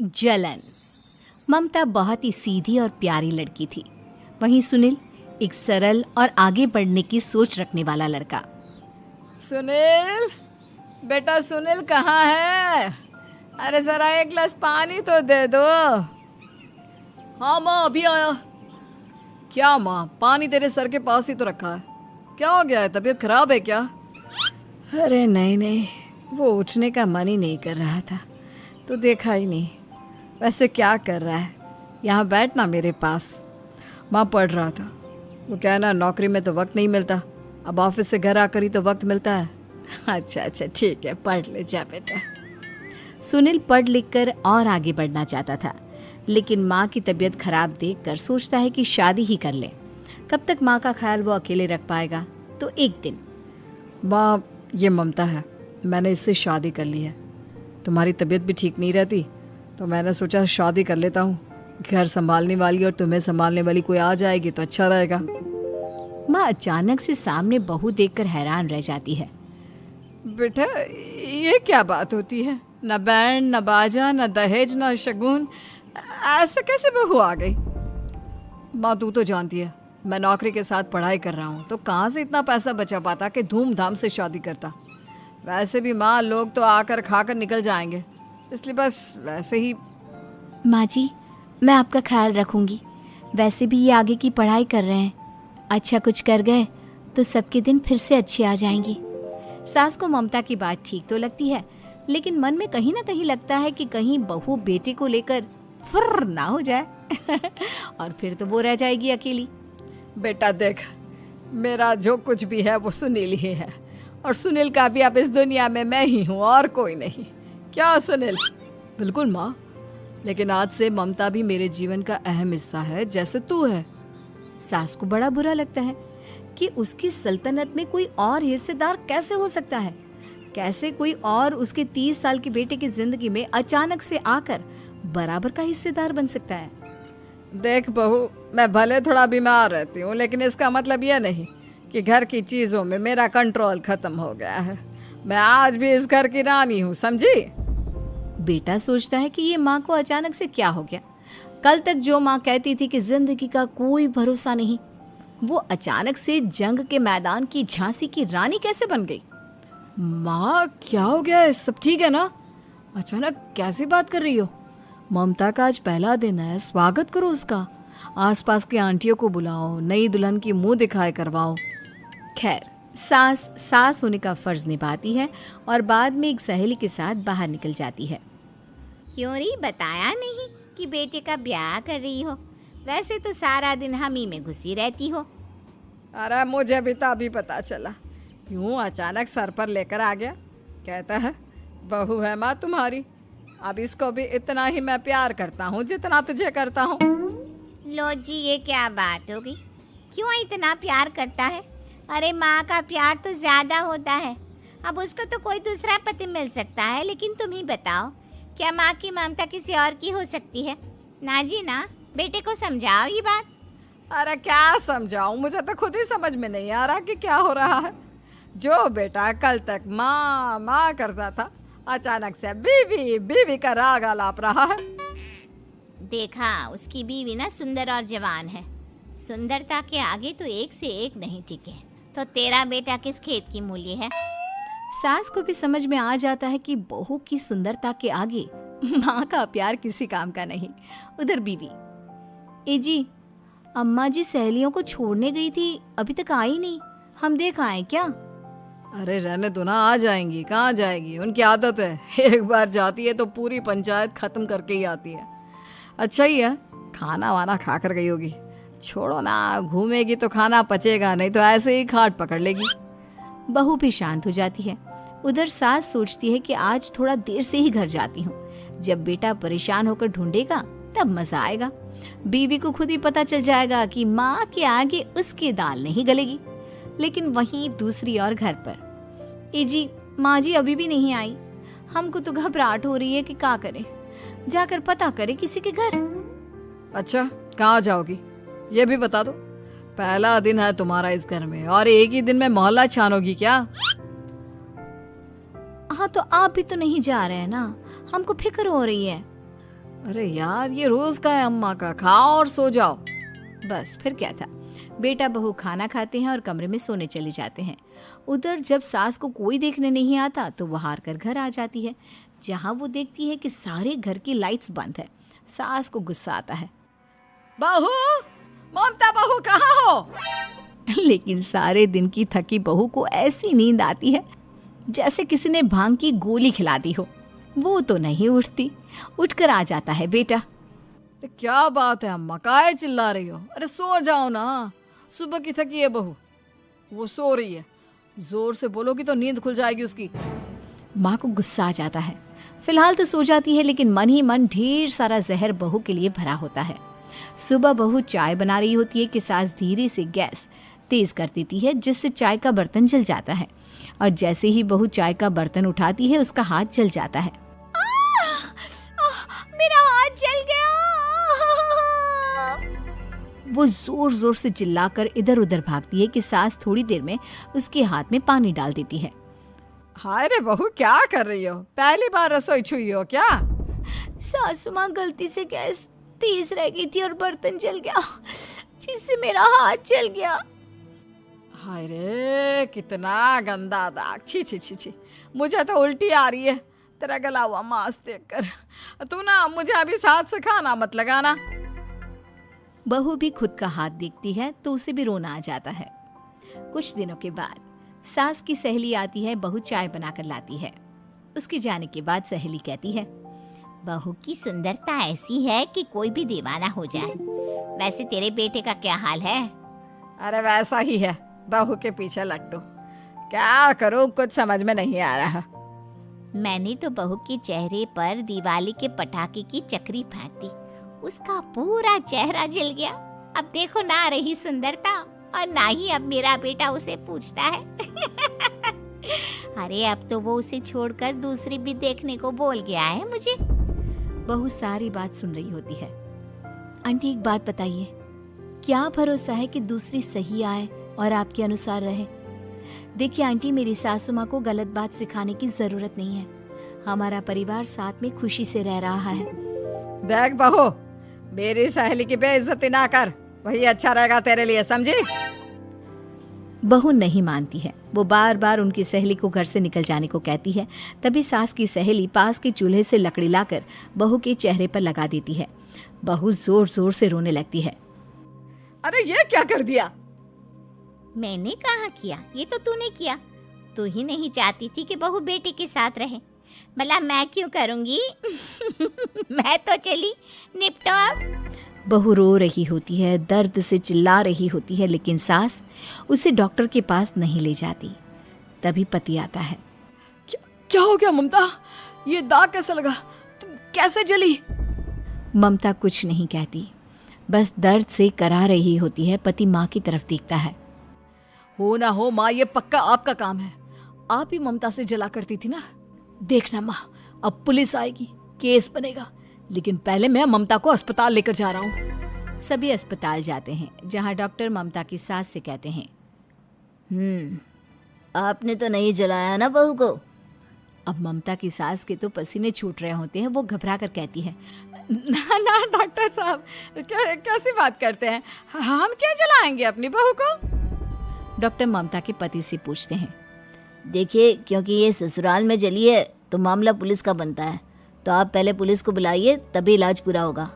जलन। ममता बहुत ही सीधी और प्यारी लड़की थी, वहीं सुनील एक सरल और आगे बढ़ने की सोच रखने वाला लड़का। सुनील, बेटा सुनील कहाँ है? अरे जरा एक गिलास पानी तो दे दो। हाँ माँ, अभी आया। क्या माँ, पानी तेरे सर के पास ही तो रखा है, क्या हो गया है? तबीयत खराब है क्या? अरे नहीं नहीं, वो उठने का मन ही नहीं कर रहा था तो देखा ही नहीं। वैसे क्या कर रहा है? यहाँ बैठ ना मेरे पास। माँ पढ़ रहा था। वो क्या है ना, नौकरी में तो वक्त नहीं मिलता, अब ऑफिस से घर आकर ही तो वक्त मिलता है। अच्छा अच्छा ठीक है, पढ़ ले जा बेटा। सुनील पढ़ लिख कर और आगे बढ़ना चाहता था, लेकिन माँ की तबीयत खराब देखकर सोचता है कि शादी ही कर ले। कब तक माँ का ख्याल वो अकेले रख पाएगा? तो एक दिन, माँ ये ममता है, मैंने इससे शादी कर ली है। तुम्हारी तबीयत भी ठीक नहीं रहती तो मैंने सोचा शादी कर लेता हूँ। घर संभालने वाली और तुम्हें संभालने वाली कोई आ जाएगी तो अच्छा रहेगा। माँ अचानक से सामने बहू देखकर हैरान रह जाती है। बेटा ये क्या बात होती है? न बैंड, न बाजा, न दहेज, न शगुन, ऐसे कैसे बहू आ गई? माँ तू तो जानती है मैं नौकरी के साथ पढ़ाई कर रहा हूँ, तो कहाँ से इतना पैसा बचा पाता कि धूमधाम से शादी करता। वैसे भी माँ, लोग तो आकर खाकर निकल जाएंगे, इसलिए बस वैसे ही। माँ जी, मैं आपका ख्याल रखूंगी। वैसे भी ये आगे की पढ़ाई कर रहे हैं, अच्छा कुछ कर गए तो सबके दिन फिर से अच्छे आ जाएंगी। सास को ममता की बात ठीक तो लगती है, लेकिन मन में कहीं ना कहीं लगता है कि कहीं बहू बेटे को लेकर फुर्र ना हो जाए और फिर तो वो रह जाएगी अकेली। बेटा देख, मेरा जो कुछ भी है वो सुनील ही है, और सुनील का भी अब इस दुनिया में मैं ही हूँ और कोई नहीं। क्या सुनील? बिल्कुल माँ, लेकिन आज से ममता भी मेरे जीवन का अहम हिस्सा है, जैसे तू है। सास को बड़ा बुरा लगता है कि उसकी सल्तनत में कोई और हिस्सेदार कैसे हो सकता है। कैसे कोई और उसके 30 साल के बेटे की जिंदगी में अचानक से आकर बराबर का हिस्सेदार बन सकता है। देख बहू, मैं भले थोड़ा बीमार रहती हूँ, लेकिन इसका मतलब यह नहीं कि घर की चीज़ों में मेरा कंट्रोल खत्म हो गया है। मैं आज भी इस घर की रानी हूँ, समझी? बेटा सोचता है कि ये माँ को अचानक से क्या हो गया। कल तक जो माँ कहती थी कि जिंदगी का कोई भरोसा नहीं, वो अचानक से जंग के मैदान की झांसी की रानी कैसे बन गई? माँ क्या हो गया है? सब ठीक है ना? अचानक कैसी बात कर रही हो? ममता का आज पहला दिन है, स्वागत करो उसका। आसपास की आंटियों को बुलाओ, नई दुल्हन की मुंह दिखाए करवाओ। खैर, सास होने का फर्ज निभाती है और बाद में एक सहेली के साथ बाहर निकल जाती है। क्यों री बताया नहीं कि बेटे का ब्याह कर रही हो? वैसे तो सारा दिन हम ही में घुसी रहती हो। अरे मुझे भी तो अभी पता चला, क्यों अचानक सर पर लेकर आ गया। कहता है बहू है माँ तुम्हारी, अब इसको भी इतना ही मैं प्यार करता हूँ जितना तुझे करता हूँ। लो जी, ये क्या बात हो गई? क्यों इतना प्यार करता है? अरे माँ का प्यार तो ज्यादा होता है। अब उसको तो कोई दूसरा पति मिल सकता है, लेकिन तुम ही बताओ, क्या माँ की ममता किसी और की हो सकती है? ना जी ना, बेटे को समझाओ ये बात। अरे क्या समझाऊं, मुझे तो खुद ही समझ में नहीं आ रहा कि क्या हो रहा है। जो बेटा कल तक माँ माँ करता था, अचानक से बीवी बीवी का राग आलाप रहा है। देखा, उसकी बीवी ना सुंदर और जवान है। सुंदरता के आगे तो एक से एक नहीं टिके, तो तेरा बेटा किस खेत की मूली है? सास को भी समझ में आ जाता है कि बहू की सुंदरता के आगे माँ का प्यार किसी काम का नहीं। उधर बीवी, ए जी, अम्मा जी सहेलियों को छोड़ने गई थी, अभी तक आई नहीं, हम देख आए क्या? अरे रहने दो ना, आ जाएंगी। कहाँ जाएगी, उनकी आदत है, एक बार जाती है तो पूरी पंचायत खत्म करके ही आती है। अच्छा ही है, खाना वाना खा कर गई होगी। छोड़ो ना, घूमेगी तो खाना पचेगा, नहीं तो ऐसे ही खाट पकड़ लेगी। बहू भी शांत हो जाती है। उधर सास सोचती है कि आज थोड़ा देर से ही घर जाती हूँ, जब बेटा परेशान होकर ढूंढेगा तब मजा आएगा। बीवी को खुद ही पता चल जाएगा कि माँ के आगे उसकी दाल नहीं गलेगी। लेकिन वहीं दूसरी ओर घर पर, ए जी, माँ जी अभी भी नहीं आई, हमको तो घबराहट हो रही है कि क्या करें, जाकर पता करें किसी के घर। अच्छा, कहाँ जाओगी ये भी बता दो। पहला दिन है तुम्हारा इस घर में और एक ही दिन में मोहल्ला छानोगी क्या? हाँ, तो आप भी तो नहीं जा रहे हैं ना, हमको फिक्र हो रही है। अरे यार, ये रोज का है अम्मा का, खाओ और सो जाओ। बस फिर क्या था। बेटा बहू खाना खाते हैं और कमरे में सोने चले जाते हैं। उधर जब सास को कोई देखने नहीं आता तो वो हार कर घर आ जाती है, जहाँ वो देखती है कि सारे घर की लाइट्स बंद है। सास को गुस्सा आता है, बहू, ममता बहू कहाँ हो? लेकिन सारे दिन की थकी बहू को ऐसी नींद आती है जैसे किसी ने भांग की गोली खिला दी हो। वो तो नहीं उठती। उठकर आ जाता है बेटा। अरे क्या बात है अम्मा, काहे चिल्ला रही हो? अरे सो जाओ ना, सुबह की थकी है बहू, वो सो रही है। जोर से बोलोगी तो नींद खुल जाएगी उसकी। माँ को गुस्सा आ जाता है। फिलहाल तो सो जाती है, लेकिन मन ही मन ढेर सारा जहर बहू के लिए भरा होता है। सुबह बहू चाय बना रही होती है कि सास धीरे से गैस तेज कर देती है, जिससे चाय का बर्तन जल जाता है। और जैसे ही बहू चाय का बर्तन उठाती है उसका हाथ जल जाता है। मेरा हाथ जल गया। वो जोर जोर से चिल्लाकर इधर उधर भागती है कि सास थोड़ी देर में उसके हाथ में पानी डाल देती है। हाय रे बहू, क्या कर रही हो? पहली बार रसोई छुई हो क्या? सासू माँ गलती से गैस तेज रह गई थी और बर्तन जल गया, जिससे मेरा हाथ जल गया। हाय रे, कितना गंदा दाग। छी छी छी छी, मुझे तो उल्टी आ रही है तेरा गला हुआ मांस देखकर। तू ना मुझे अभी साथ से खाना मत लगाना। बहू भी खुद का हाथ देखती है तो उसे भी रोना आ जाता है। कुछ दिनों के बाद सास की सहेली आती है, बहू चाय बनाकर लाती है। उसके जाने के बाद सहेली कहती है, बहू की सुंदरता ऐसी है कि कोई भी दीवाना हो जाए। वैसे तेरे बेटे का क्या हाल है? अरे वैसा ही है, बहू के पीछे लट्टू। क्या करूं, कुछ समझ में नहीं आ रहा। मैंने तो बहू के चेहरे पर दिवाली के पटाखे की चक्री फेंक दी, उसका पूरा चेहरा जल गया। अब देखो ना रही सुंदरता, और ना ही अब मेरा बेटा उसे पूछता है। अरे अब तो वो उसे छोड़कर दूसरी भी देखने को बोल गया है मुझे। बहू सारी बात सुन रही होती है। आंटी एक बात बताइए, क्या भरोसा है कि दूसरी सही आए और आपके अनुसार रहे? देखिए आंटी, मेरी सासू माँ को गलत बात सिखाने की जरूरत नहीं है। हमारा परिवार साथ में खुशी से रह रहा है। देख बहू, मेरी सहेली की बेइज्जती ना कर, वही अच्छा रहेगा तेरे लिए, समझी? बहू नहीं मानती है। वो बार बार उनकी सहेली को घर से निकल जाने को कहती है। तभी सास की सहेली पास के चूल्हे से लकड़ी लाकर बहू के चेहरे पर लगा देती है। बहू जोर जोर से रोने लगती है। अरे ये क्या कर दिया? मैंने कहा किया, ये तो तूने किया। तू ही नहीं चाहती थी कि बहू बेटे के साथ रहे, भला मैं क्यों करूंगी? मैं तो चली, निपटो अब। बहू रो रही होती है, दर्द से चिल्ला रही होती है, लेकिन सास उसे डॉक्टर के पास नहीं ले जाती। तभी पति आता है। क्या हो गया ममता? ये दाग कैसे लगा? तुम कैसे जली? ममता कुछ नहीं कहती, बस दर्द से करा रही होती है। पति माँ की तरफ देखता है। हो ना हो माँ, ये पक्का आपका काम है। आप ही ममता से जला करती थी ना। देखना माँ, अब पुलिस आएगी, केस बनेगा, लेकिन पहले मैं ममता को अस्पताल लेकर जा रहा हूँ। सभी अस्पताल जाते हैं, जहाँ डॉक्टर ममता की सास से कहते हैं, आपने तो नहीं जलाया ना बहू को? अब ममता की सास के तो पसीने छूट रहे होते हैं। वो घबरा कर कहती है, ना ना डॉक्टर साहब, कैसी बात करते हैं? हम क्या जलाएंगे अपनी बहू को? डॉक्टर ममता के पति से पूछते हैं। देखिए, क्योंकि ये ससुराल में जली है तो मामला पुलिस का बनता है, तो आप पहले पुलिस को बुलाइए, तभी इलाज पूरा होगा।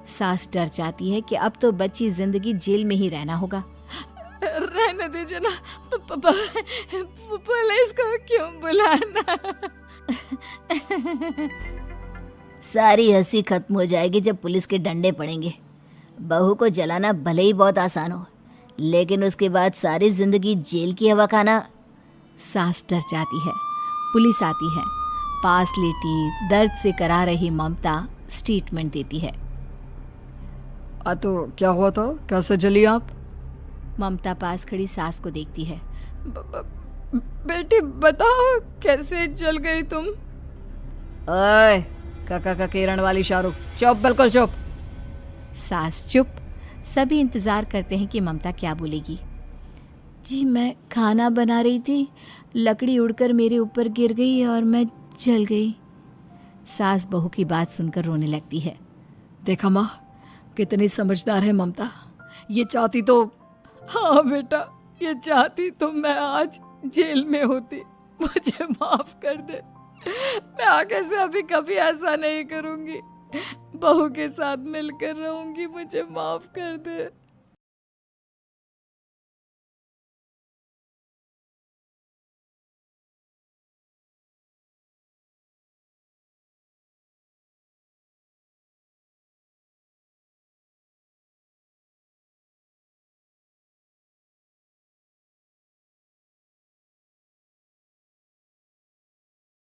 सास डर जाती है कि अब तो बच्ची जिंदगी जेल में ही रहना होगा। रहने दीजिए ना, पुलिस को क्यों बुलाना? सारी हंसी खत्म हो जाएगी जब पुलिस के डंडे पड़ेंगे। बहू को जलाना भले ही बहुत आसान हो, लेकिन उसके बाद सारी जिंदगी जेल की हवा खाना। सास डर जाती है। पुलिस आती है। पास लेटी दर्द से करा रही ममता स्टेटमेंट देती है। तो क्या हुआ था? कैसे जली आप? ममता पास खड़ी सास को देखती है। बेटी बताओ, कैसे जल गई तुम? ओए, काका का किरण वाली शाहरुख, चुप, बिल्कुल चुप। सास चुप। सभी इंतजार करते हैं कि ममता क्या बोलेगी। जी मैं खाना बना रही थी, लकड़ी उड़कर मेरे ऊपर गिर गई और मैं जल गई। सास बहू की बात सुनकर रोने लगती है। देखा माँ, कितनी समझदार है ममता। ये चाहती तो, हाँ बेटा, ये चाहती तो मैं आज जेल में होती। मुझे माफ कर दे, मैं आगे से अभी कभी ऐसा नहीं करूंगी। बहू के साथ मिलकर रहूंगी, मुझे माफ कर दे।